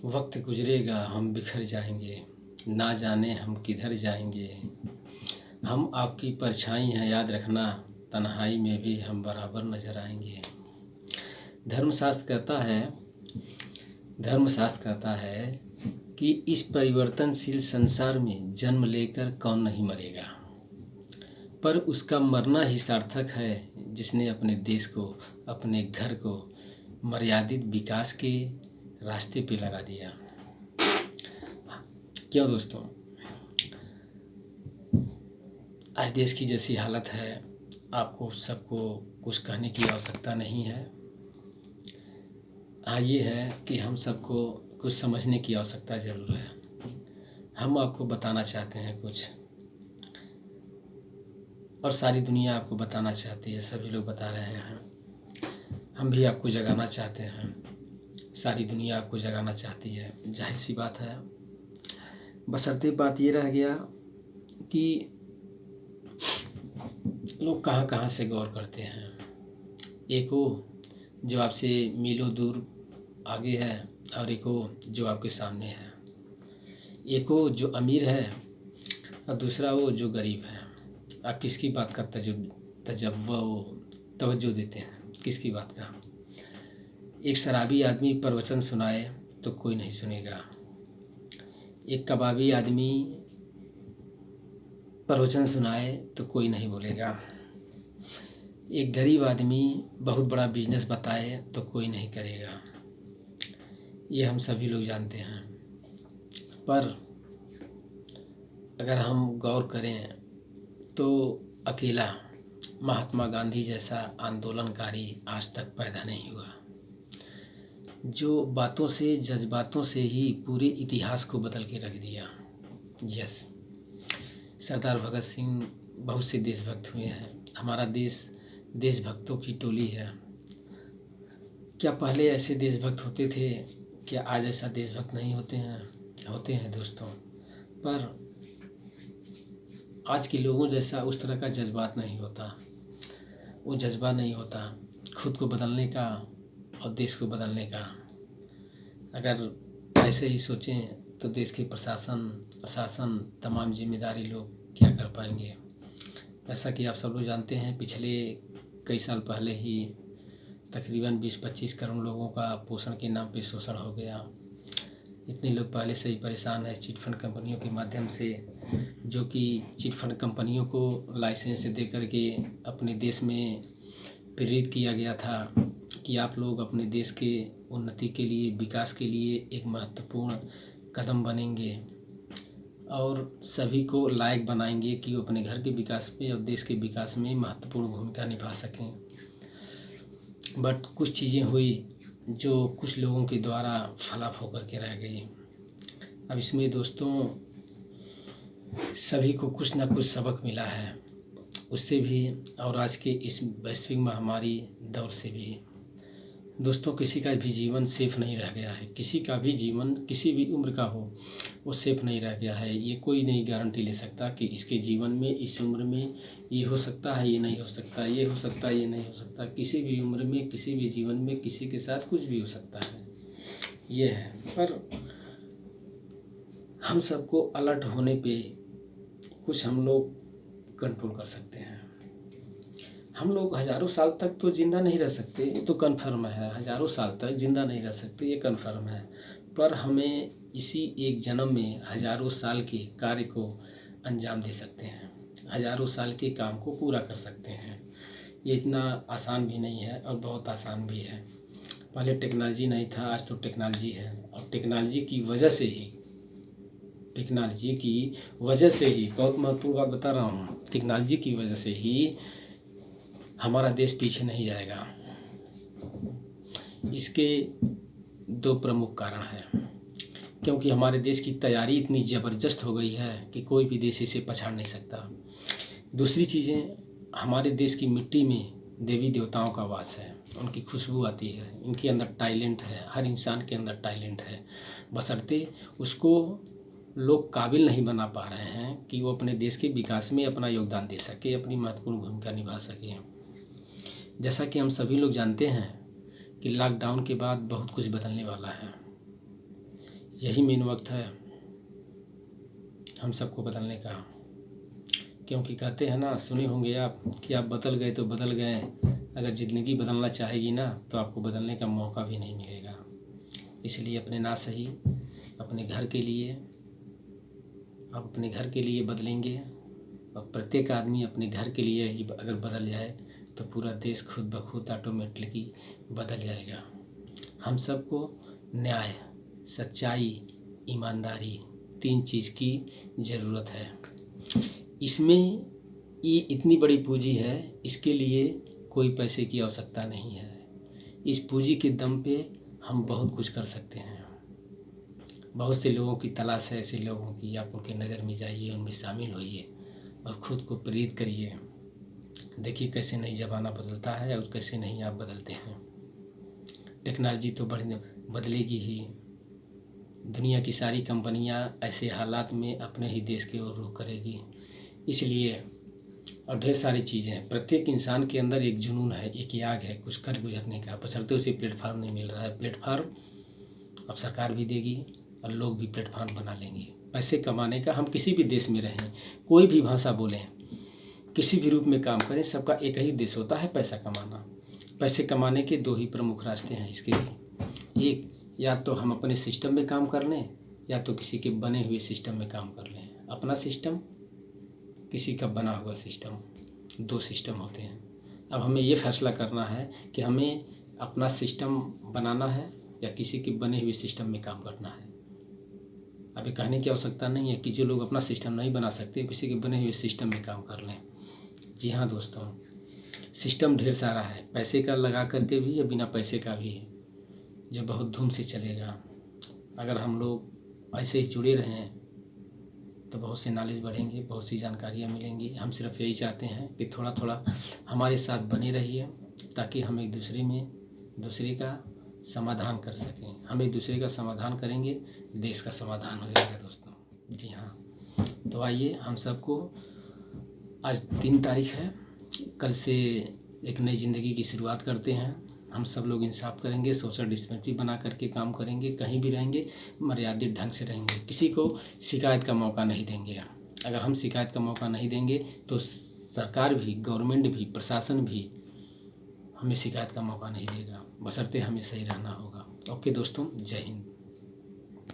वक्त गुजरेगा हम बिखर जाएंगे, ना जाने हम किधर जाएंगे। हम आपकी परछाई हैं याद रखना, तन्हाई में भी हम बराबर नजर आएंगे। धर्मशास्त्र कहता है कि इस परिवर्तनशील संसार में जन्म लेकर कौन नहीं मरेगा, पर उसका मरना ही सार्थक है जिसने अपने देश को, अपने घर को मर्यादित विकास के रास्ते पे लगा दिया। क्यों दोस्तों, आज देश की जैसी हालत है, आपको सबको कुछ कहने की आवश्यकता नहीं है। हाँ, ये है कि हम सबको कुछ समझने की आवश्यकता ज़रूर है। हम आपको बताना चाहते हैं कुछ, और सारी दुनिया आपको बताना चाहती है, सभी लोग बता रहे हैं। हम भी आपको जगाना चाहते हैं, सारी दुनिया आपको जगाना चाहती है, जाहिर सी बात है। बशर्ते बात ये रह गया कि लोग कहाँ कहाँ से गौर करते हैं। एक हो जो आपसे मीलों दूर आगे है, और एक हो जो आपके सामने है। एक हो जो अमीर है और दूसरा वो जो गरीब है। आप किसकी बात का तवज्जो देते हैं, किसकी बात का? एक शराबी आदमी प्रवचन सुनाए तो कोई नहीं सुनेगा, एक कबाबी आदमी प्रवचन सुनाए तो कोई नहीं बोलेगा, एक गरीब आदमी बहुत बड़ा बिजनेस बताए तो कोई नहीं करेगा। ये हम सभी लोग जानते हैं। पर अगर हम गौर करें तो अकेला महात्मा गांधी जैसा आंदोलनकारी आज तक पैदा नहीं हुआ, जो बातों से, जज्बातों से ही पूरे इतिहास को बदल के रख दिया। यस, सरदार भगत सिंह बहुत से देशभक्त हुए हैं। हमारा देश देशभक्तों की टोली है। क्या पहले ऐसे देशभक्त होते थे? क्या आज ऐसा देशभक्त नहीं होते हैं? होते हैं दोस्तों, पर आज के लोगों जैसा उस तरह का जज्बात नहीं होता। वो जज्बा नहीं होता खुद को बदलने का और देश को बदलने का। अगर ऐसे ही सोचें तो देश के प्रशासन, शासन, तमाम जिम्मेदारी लोग क्या कर पाएंगे। जैसा कि आप सब लोग जानते हैं, पिछले कई साल पहले ही तकरीबन 20-25 करोड़ लोगों का पोषण के नाम पे शोषण हो गया। इतने लोग पहले से ही परेशान है चिट फंड कंपनियों के माध्यम से, जो कि चिट फंड कंपनियों को लाइसेंस दे करके अपने देश में प्रेरित किया गया था कि आप लोग अपने देश के उन्नति के लिए, विकास के लिए एक महत्वपूर्ण कदम बनेंगे और सभी को लायक बनाएंगे कि वो अपने घर के विकास में और देश के विकास में महत्वपूर्ण भूमिका निभा सकें। बट कुछ चीज़ें हुई जो कुछ लोगों के द्वारा फ्लॉप होकर के रह गई। अब इसमें दोस्तों सभी को कुछ ना कुछ सबक मिला है, उससे भी और आज के इस वैश्विक महामारी दौर से भी। दोस्तों, किसी का भी जीवन सेफ नहीं रह गया है। किसी का भी जीवन किसी भी उम्र का हो, वो सेफ नहीं रह गया है। ये कोई नहीं गारंटी ले सकता कि इसके जीवन में, इस उम्र में ये हो सकता है, ये नहीं हो सकता, ये हो सकता है, ये नहीं हो सकता। किसी भी उम्र में, किसी भी जीवन में किसी के साथ कुछ भी हो सकता है, ये है। पर हम सबको अलर्ट होने पे कुछ हम लोग कंट्रोल कर सकते हैं। हम लोग हज़ारों साल तक तो जिंदा नहीं रह सकते, ये तो कन्फर्म है। हज़ारों साल तक जिंदा नहीं रह सकते, ये कन्फर्म है। पर हमें इसी एक जन्म में हज़ारों साल के कार्य को अंजाम दे सकते हैं, हज़ारों साल के काम को पूरा कर सकते हैं। ये इतना आसान भी नहीं है और बहुत आसान भी है। पहले टेक्नोलॉजी नहीं था, आज तो टेक्नोलॉजी है। और टेक्नोलॉजी की वजह से ही बहुत महत्वपूर्ण बात बता रहा हूँ, टेक्नोलॉजी की वजह से ही हमारा देश पीछे नहीं जाएगा। इसके दो प्रमुख कारण हैं, क्योंकि हमारे देश की तैयारी इतनी ज़बरदस्त हो गई है कि कोई भी देश इसे पछाड़ नहीं सकता। दूसरी चीज़ें, हमारे देश की मिट्टी में देवी देवताओं का वास है, उनकी खुशबू आती है, इनके अंदर टैलेंट है, हर इंसान के अंदर टैलेंट है। बशर्ते उसको लोग काबिल नहीं बना पा रहे हैं कि वो अपने देश के विकास में अपना योगदान दे सके, अपनी महत्वपूर्ण भूमिका निभा सके। जैसा कि हम सभी लोग जानते हैं कि लॉकडाउन के बाद बहुत कुछ बदलने वाला है। यही मेन वक्त है हम सबको बदलने का, क्योंकि कहते हैं ना, सुने होंगे आप कि आप बदल गए तो बदल गए, अगर ज़िंदगी बदलना चाहेगी ना तो आपको बदलने का मौका भी नहीं मिलेगा। इसलिए अपने ना सही अपने घर के लिए, आप अपने घर के लिए बदलेंगे और प्रत्येक आदमी अपने घर के लिए ही अगर बदल जाए तो पूरा देश खुद ब खुद ऑटोमेटिकली बदल जाएगा। हम सबको न्याय, सच्चाई, ईमानदारी, 3 चीज़ की ज़रूरत है। इसमें ये इतनी बड़ी पूंजी है, इसके लिए कोई पैसे की आवश्यकता नहीं है। इस पूंजी के दम पे हम बहुत कुछ कर सकते हैं। बहुत से लोगों की तलाश है, ऐसे लोगों की, आप उनके नज़र में जाइए, उनमें शामिल होइए और ख़ुद को प्रेरित करिए। देखिए कैसे नई ज़माना बदलता है और कैसे नहीं आप बदलते हैं। टेक्नोलॉजी तो बदलेगी ही। दुनिया की सारी कंपनियां ऐसे हालात में अपने ही देश की ओर रुख करेगी। इसलिए और ढेर सारी चीज़ें हैं। प्रत्येक इंसान के अंदर एक जुनून है, एक याग है कुछ कर गुजरने का, बशर्ते उसे प्लेटफार्म नहीं मिल रहा है। प्लेटफार्म अब सरकार भी देगी और लोग भी प्लेटफार्म बना लेंगे पैसे कमाने का। हम किसी भी देश में रहें, कोई भी भाषा बोलें, किसी भी रूप में काम करें, सबका एक ही उद्देश्य होता है, पैसा कमाना। पैसे कमाने के 2 ही प्रमुख रास्ते हैं इसके भी। एक, या तो हम अपने सिस्टम में काम कर लें या तो किसी के बने हुए सिस्टम में काम कर लें। अपना सिस्टम, किसी का बना हुआ सिस्टम, 2 सिस्टम होते हैं। अब हमें ये फैसला करना है कि हमें अपना सिस्टम बनाना है या किसी के बने हुए सिस्टम में काम करना है। अभी कहने की आवश्यकता नहीं है कि जो लोग अपना सिस्टम नहीं बना सकते किसी के बने हुए सिस्टम में काम कर लें। जी हाँ दोस्तों, सिस्टम ढेर सारा है, पैसे का लगा करके भी या बिना पैसे का भी है, जो बहुत धूम से चलेगा। अगर हम लोग ऐसे ही जुड़े रहें तो बहुत से नॉलेज बढ़ेंगे, बहुत सी जानकारियाँ मिलेंगी। हम सिर्फ यही चाहते हैं कि थोड़ा थोड़ा हमारे साथ बने रहिए ताकि हम एक दूसरे का समाधान कर सकें। हम एक दूसरे का समाधान करेंगे, देश का समाधान हो जाएगा दोस्तों। जी हाँ, तो आइए हम सबको, आज 3 तारीख है, कल से एक नई ज़िंदगी की शुरुआत करते हैं। हम सब लोग इंसाफ करेंगे, सोशल डिस्टेंस बना करके काम करेंगे, कहीं भी रहेंगे मर्यादित ढंग से रहेंगे, किसी को शिकायत का मौका नहीं देंगे। अगर हम शिकायत का मौका नहीं देंगे तो सरकार भी, गवर्नमेंट भी, प्रशासन भी हमें शिकायत का मौका नहीं देगा, बशर्ते हमें सही रहना होगा। ओके दोस्तों, जय हिंद।